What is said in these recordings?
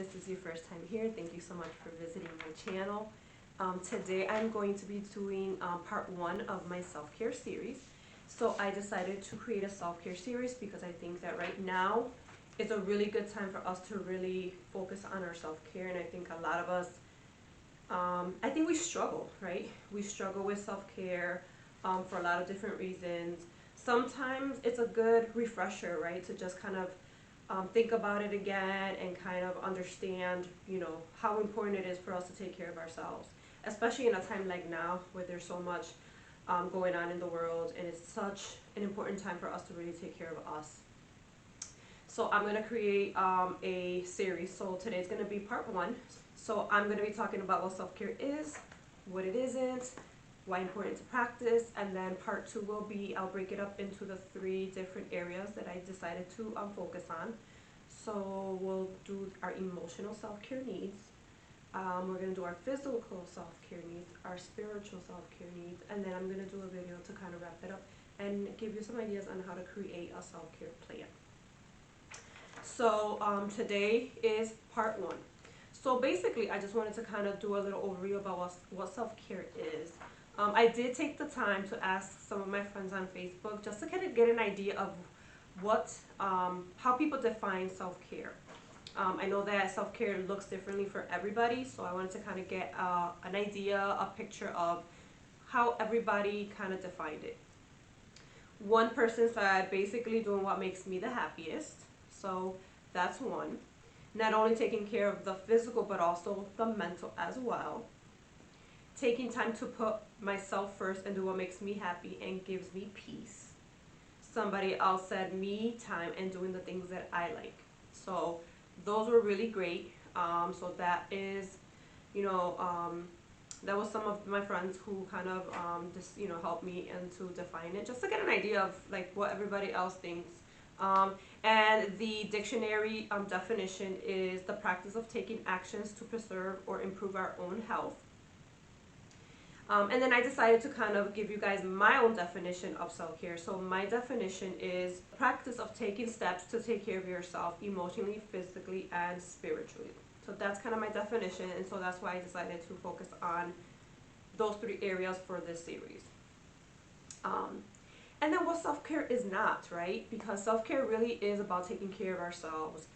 this is your first time here, thank you so much for visiting my channel. Today I'm going to be doing part 1 of my self-care series. So I decided to create a self-care series because I think that right now is a really good time for us to really focus on our self-care. And I think a lot of us, I think we struggle, right? We struggle with self-care for a lot of different reasons. Sometimes it's a good refresher, right, to just kind of think about it again and kind of understand, how important it is for us to take care of ourselves, especially in a time like now where there's so much going on in the world, and it's such an important time for us to really take care of us. So I'm going to create a series. So today's going to be part 1. So I'm going to be talking about what self-care is, what it isn't, why important to practice, and then part 2 will be, I'll break it up into the 3 different areas that I decided to focus on. So we'll do our emotional self-care needs, we're going to do our physical self-care needs, our spiritual self-care needs, and then I'm going to do a video to kind of wrap it up and give you some ideas on how to create a self-care plan. So today is part 1. So basically I just wanted to kind of do a little overview about what self-care is. I did take the time to ask some of my friends on Facebook just to kind of get an idea of how people define self-care. I know that self-care looks differently for everybody, so I wanted to kind of get an idea, a picture of how everybody kind of defined it. One person said basically doing what makes me the happiest, so that's one. Not only taking care of the physical but also the mental as well. Taking time to put myself first and do what makes me happy and gives me peace. Somebody else said me time and doing the things that I like. So those were really great. So that is, that was some of my friends who kind of just helped me and to define it, just to get an idea of like what everybody else thinks. And the dictionary definition is the practice of taking actions to preserve or improve our own health. And then I decided to kind of give you guys my own definition of self-care. So my definition is the practice of taking steps to take care of yourself emotionally, physically, and spiritually. So that's kind of my definition, and so that's why I decided to focus on those 3 areas for this series. And then what self-care is not, right? Because self-care really is about taking care of ourselves,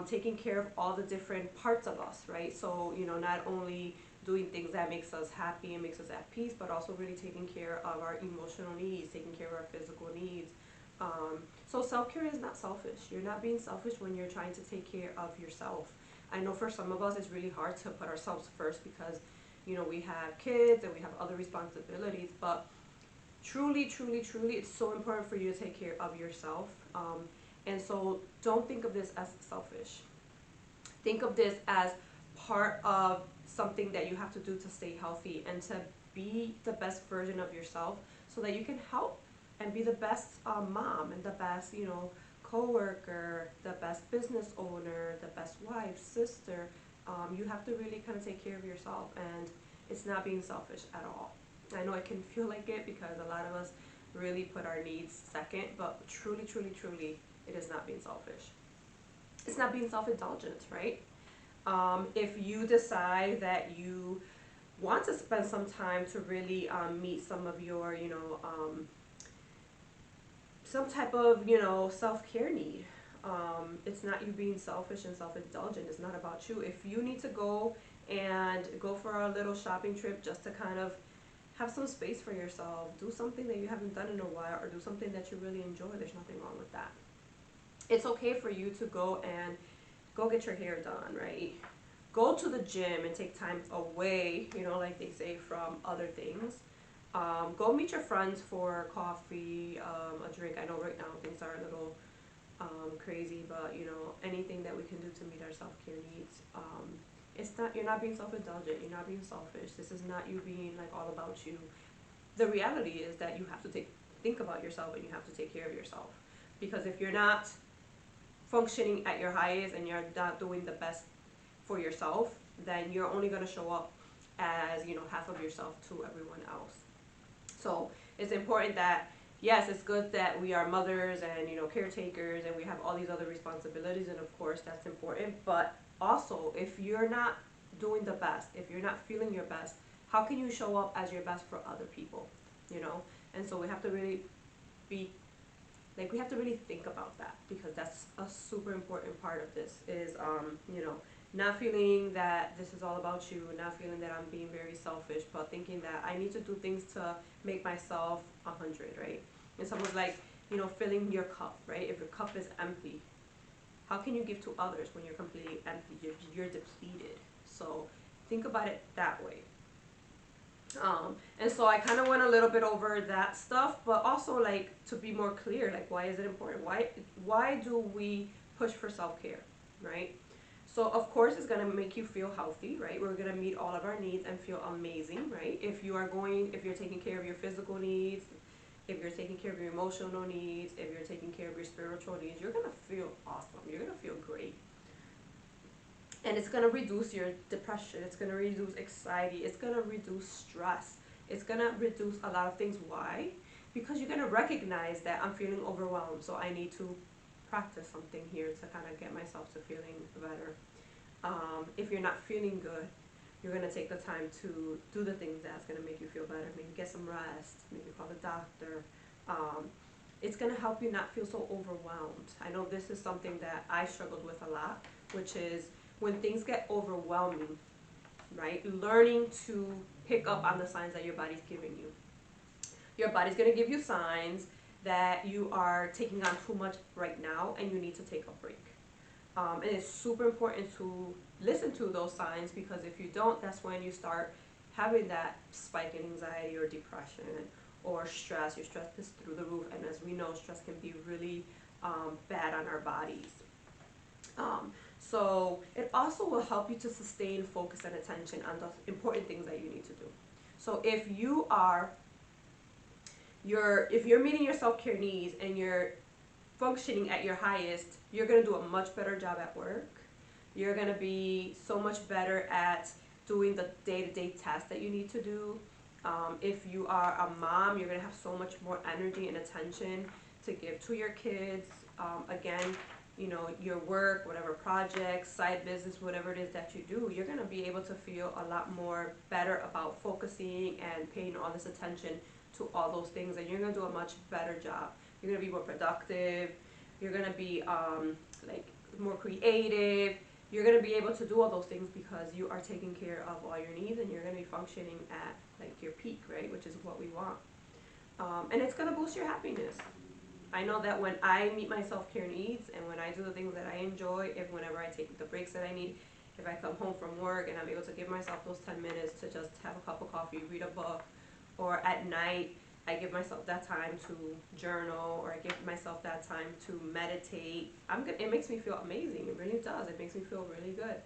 taking care of all the different parts of us, right? So, not only doing things that makes us happy and makes us at peace, but also really taking care of our emotional needs, taking care of our physical needs. So self-care is not selfish. You're not being selfish when you're trying to take care of yourself. I know for some of us it's really hard to put ourselves first because, we have kids and we have other responsibilities, but truly, truly, truly, it's so important for you to take care of yourself. And so don't think of this as selfish. Think of this as part of something that you have to do to stay healthy and to be the best version of yourself so that you can help and be the best mom and the best, co-worker, the best business owner, the best wife, sister. You have to really kind of take care of yourself, and it's not being selfish at all. I know it can feel like it because a lot of us really put our needs second, but truly, truly, truly, it is not being selfish. It's not being self-indulgent, right? If you decide that you want to spend some time to really meet some of your, some type of, self-care need, it's not you being selfish and self-indulgent. It's not about you. If you need to go for a little shopping trip just to kind of have some space for yourself, do something that you haven't done in a while, or do something that you really enjoy, there's nothing wrong with that. It's okay for you to go get your hair done, right? Go to the gym and take time away, like they say, from other things. Go meet your friends for coffee, a drink. I know right now things are a little crazy, but anything that we can do to meet our self-care needs. You're not being self-indulgent, you're not being selfish. This is not you being like all about you. The reality is that you have to think about yourself, and you have to take care of yourself. Because if you're not functioning at your highest and you're not doing the best for yourself, then you're only going to show up as half of yourself to everyone else. So it's important that, yes, it's good that we are mothers and caretakers and we have all these other responsibilities, and of course that's important, but also, if you're not doing the best, if you're not feeling your best, how can you show up as your best for other people, you know? And so we have to really be, like, we have to really think about that, because that's a super important part of this is, you know, not feeling that this is all about you, not feeling that I'm being very selfish, but thinking that I need to do things to make myself 100, right? And someone's like, you know, filling your cup, right? If your cup is empty, how can you give to others when you're completely empty? You're depleted. So think about it that way. And so I kind of went a little bit over that stuff, but also, like, to be more clear, like, why is it important? Why do we push for self-care, right? So of course it's gonna make you feel healthy, right? We're gonna meet all of our needs and feel amazing, right? If you're taking care of your physical needs, if you're taking care of your emotional needs, if you're taking care of your spiritual needs, you're gonna feel awesome. You're gonna feel great. And it's going to reduce your depression. It's going to reduce anxiety. It's going to reduce stress. It's going to reduce a lot of things. Why? Because you're going to recognize that I'm feeling overwhelmed, so I need to practice something here to kind of get myself to feeling better. If you're not feeling good, you're going to take the time to do the things that's going to make you feel better. Maybe get some rest. Maybe call the doctor. It's going to help you not feel so overwhelmed. I know this is something that I struggled with a lot, which is when things get overwhelming, right? Learning to pick up on the signs that your body's giving you. Your body's going to give you signs that you are taking on too much right now and you need to take a break. And it's super important to listen to those signs, because if you don't, that's when you start having that spike in anxiety or depression or stress. Your stress is through the roof, and as we know, stress can be really bad on our bodies. So it also will help you to sustain focus and attention on the important things that you need to do. So if you're meeting your self-care needs and you're functioning at your highest, you're going to do a much better job at work. You're going to be so much better at doing the day-to-day tasks that you need to do. If you are a mom, you're going to have so much more energy and attention to give to your kids. Again, you know, your work, whatever projects, side business, whatever it is that you do, you're going to be able to feel a lot more better about focusing and paying all this attention to all those things, and you're going to do a much better job. You're going to be more productive. You're going to be like more creative. You're going to be able to do all those things because you are taking care of all your needs, and you're going to be functioning at like your peak, right, which is what we want. And it's going to boost your happiness. I know that when I meet my self-care needs and when I do the things that I enjoy, whenever I take the breaks that I need, if I come home from work and I'm able to give myself those 10 minutes to just have a cup of coffee, read a book, or at night I give myself that time to journal, or I give myself that time to meditate, it makes me feel amazing. It really does. It makes me feel really good.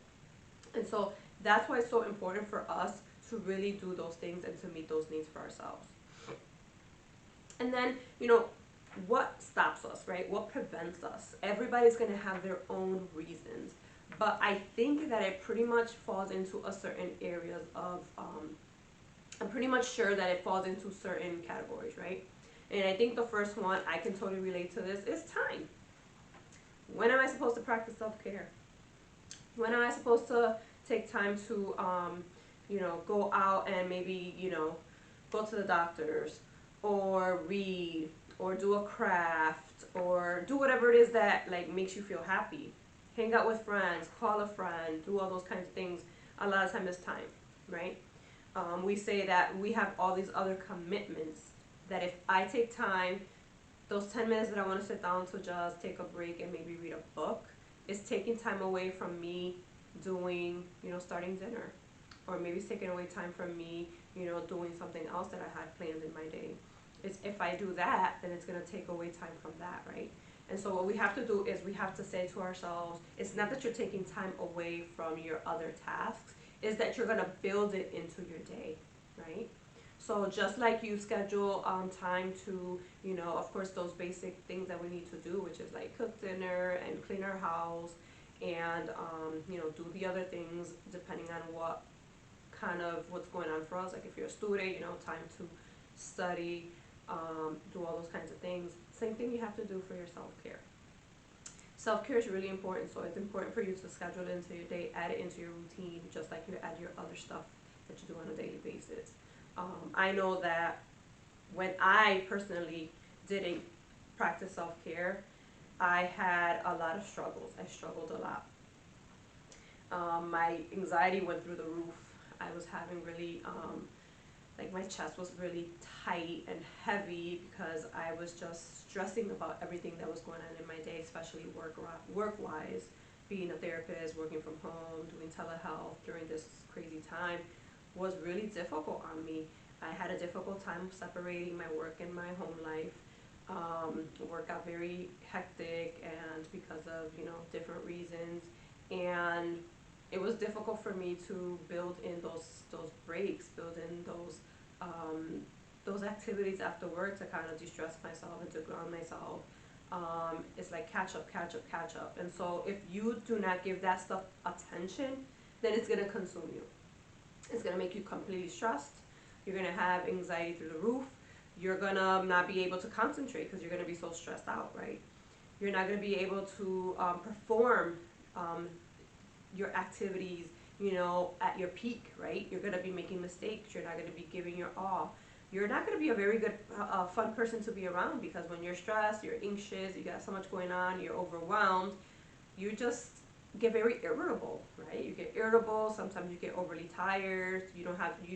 And so that's why it's so important for us to really do those things and to meet those needs for ourselves. And then, you know, what stops us, right? What prevents us? Everybody's going to have their own reasons, but I think that it pretty much falls into a certain areas of, I'm pretty much sure that it falls into certain categories, right? And I think the first one, I can totally relate to this, is time. When am I supposed to practice self-care? When am I supposed to take time to, you know, go out and maybe, you know, go to the doctors, or read, or do a craft, or do whatever it is that like makes you feel happy. Hang out with friends, call a friend, do all those kinds of things. A lot of time is time, right? We say that we have all these other commitments that if I take time, those 10 minutes that I want to sit down to just take a break and maybe read a book, is taking time away from me doing, you know, starting dinner. Or maybe it's taking away time from me, you know, doing something else that I had planned in my day. It's if I do that, then it's going to take away time from that, right? And so what we have to do is we have to say to ourselves, it's not that you're taking time away from your other tasks, is that you're going to build it into your day, right? So just like you schedule time to, you know, of course, those basic things that we need to do, which is like cook dinner and clean our house and, you know, do the other things depending on what's going on for us. Like if you're a student, you know, time to study, do all those kinds of things. Same thing you have to do for your self-care. Self-care is really important, so it's important for you to schedule it into your day, add it into your routine, just like you add your other stuff that you do on a daily basis. I know that when I personally didn't practice self-care, I had a lot of struggles. I struggled a lot. My anxiety went through the roof. I was having really, like my chest was really tight and heavy because I was just stressing about everything that was going on in my day, especially work-wise. Being a therapist, working from home, doing telehealth during this crazy time was really difficult on me. I had a difficult time separating my work and my home life. Work got very hectic and because of, different reasons. And it was difficult for me to build in those breaks, build in those activities after work to kind of de-stress myself and to ground myself. It's like catch up, catch up, catch up. And so if you do not give that stuff attention, then it's going to consume you. It's going to make you completely stressed. You're going to have anxiety through the roof. You're going to not be able to concentrate because you're going to be so stressed out, right? You're not going to be able to perform your activities, at your peak, right? You're going to be making mistakes. You're not going to be giving your all. You're not going to be a very good, fun person to be around because when you're stressed, you're anxious, you got so much going on, you're overwhelmed, you just get very irritable, right? You get irritable. Sometimes you get overly tired. You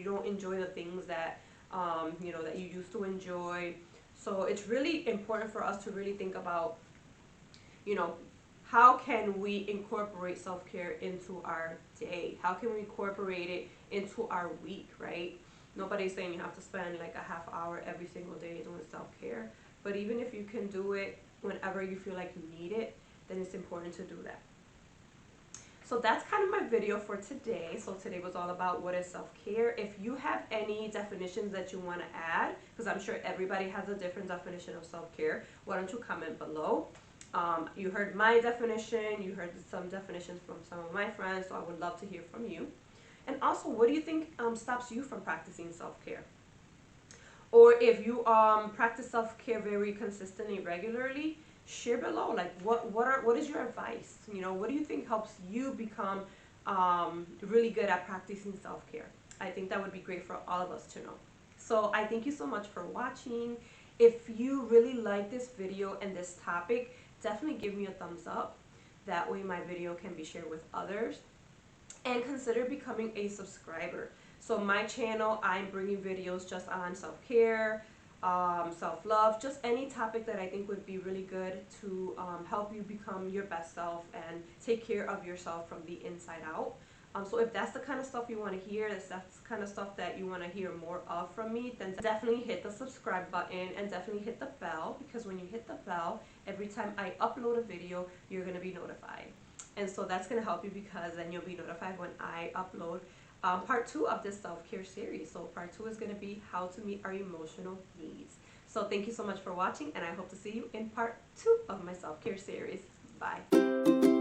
don't enjoy the things that, that you used to enjoy. So it's really important for us to really think about, how can we incorporate self-care into our day? How can we incorporate it into our week, right? Nobody's saying you have to spend like a half hour every single day doing self-care. But even if you can do it whenever you feel like you need it, then it's important to do that. So that's kind of my video for today. So today was all about what is self-care. If you have any definitions that you want to add, because I'm sure everybody has a different definition of self-care, why don't you comment below? You heard my definition, you heard some definitions from some of my friends, so I would love to hear from you. And also, what do you think stops you from practicing self-care? Or if you practice self-care very consistently, regularly, share below. Like, what is your advice? What do you think helps you become really good at practicing self-care? I think that would be great for all of us to know. So I thank you so much for watching. If you really like this video and this topic, definitely give me a thumbs up. That way my video can be shared with others. And consider becoming a subscriber. So my channel, I'm bringing videos just on self-care, self-love, just any topic that I think would be really good to help you become your best self and take care of yourself from the inside out. So if that's the kind of stuff you want to hear, if that's the kind of stuff that you want to hear more of from me, then definitely hit the subscribe button and definitely hit the bell, because when you hit the bell, every time I upload a video, you're going to be notified. And so that's going to help you, because then you'll be notified when I upload part 2 of this self-care series. So part 2 is going to be how to meet our emotional needs. So thank you so much for watching, and I hope to see you in part 2 of my self-care series. Bye.